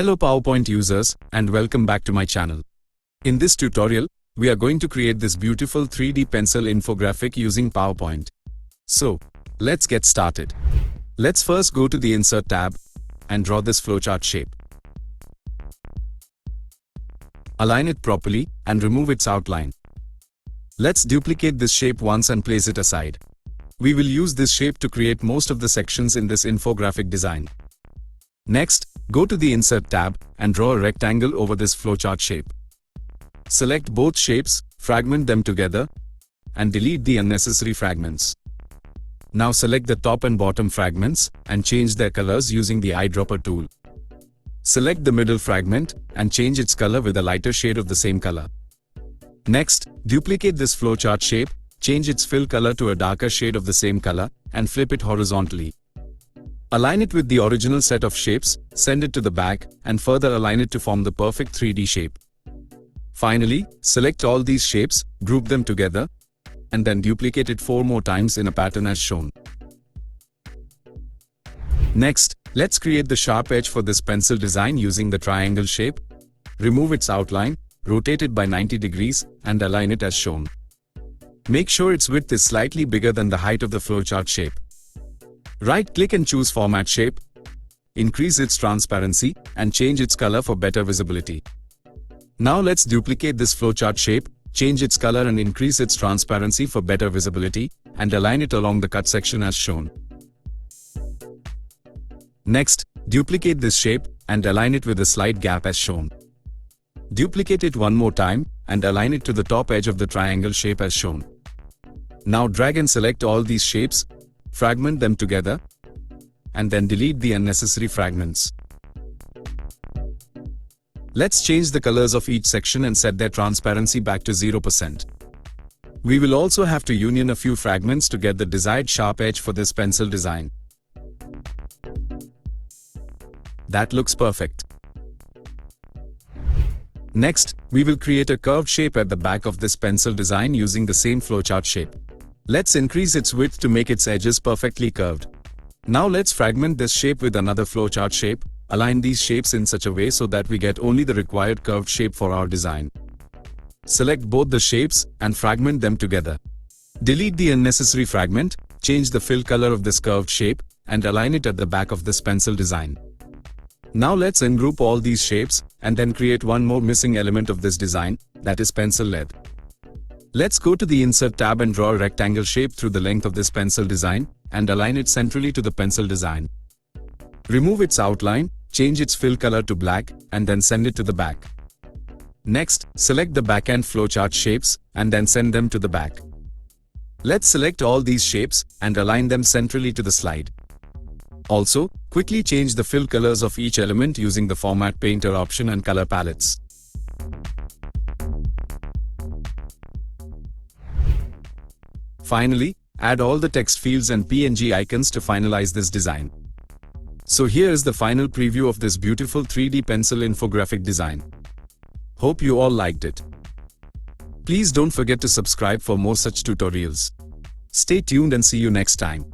Hello PowerPoint users and welcome back to my channel. In this tutorial, we are going to create this beautiful 3D pencil infographic using PowerPoint. So, let's get started. Let's first go to the Insert tab and draw this flowchart shape. Align it properly and remove its outline. Let's duplicate this shape once and place it aside. We will use this shape to create most of the sections in this infographic design. Next, go to the Insert tab and draw a rectangle over this flowchart shape. Select both shapes, fragment them together, and delete the unnecessary fragments. Now select the top and bottom fragments and change their colors using the eyedropper tool. Select the middle fragment and change its color with a lighter shade of the same color. Next, duplicate this flowchart shape, change its fill color to a darker shade of the same color, and flip it horizontally. Align it with the original set of shapes, send it to the back, and further align it to form the perfect 3D shape. Finally, select all these shapes, group them together, and then duplicate it 4 more times in a pattern as shown. Next, let's create the sharp edge for this pencil design using the triangle shape. Remove its outline, rotate it by 90 degrees, and align it as shown. Make sure its width is slightly bigger than the height of the flowchart shape. Right-click and choose Format Shape. Increase its transparency and change its color for better visibility. Now let's duplicate this flowchart shape, change its color and increase its transparency for better visibility, and align it along the cut section as shown. Next, duplicate this shape and align it with a slight gap as shown. Duplicate it one more time and align it to the top edge of the triangle shape as shown. Now drag and select all these shapes, fragment them together, and then delete the unnecessary fragments. Let's change the colors of each section and set their transparency back to 0%. We will also have to union a few fragments to get the desired sharp edge for this pencil design. That looks perfect. Next, we will create a curved shape at the back of this pencil design using the same flowchart shape. Let's increase its width to make its edges perfectly curved. Now let's fragment this shape with another flowchart shape, align these shapes in such a way so that we get only the required curved shape for our design. Select both the shapes and fragment them together. Delete the unnecessary fragment, change the fill color of this curved shape, and align it at the back of this pencil design. Now let's ungroup all these shapes and then create one more missing element of this design, that is pencil lead. Let's go to the Insert tab and draw a rectangle shape through the length of this pencil design and align it centrally to the pencil design. Remove its outline, change its fill color to black, and then send it to the back. Next, select the back-end flowchart shapes and then send them to the back. Let's select all these shapes and align them centrally to the slide. Also, quickly change the fill colors of each element using the Format Painter option and color palettes. Finally, add all the text fields and PNG icons to finalize this design. So here is the final preview of this beautiful 3D pencil infographic design. Hope you all liked it. Please don't forget to subscribe for more such tutorials. Stay tuned and see you next time.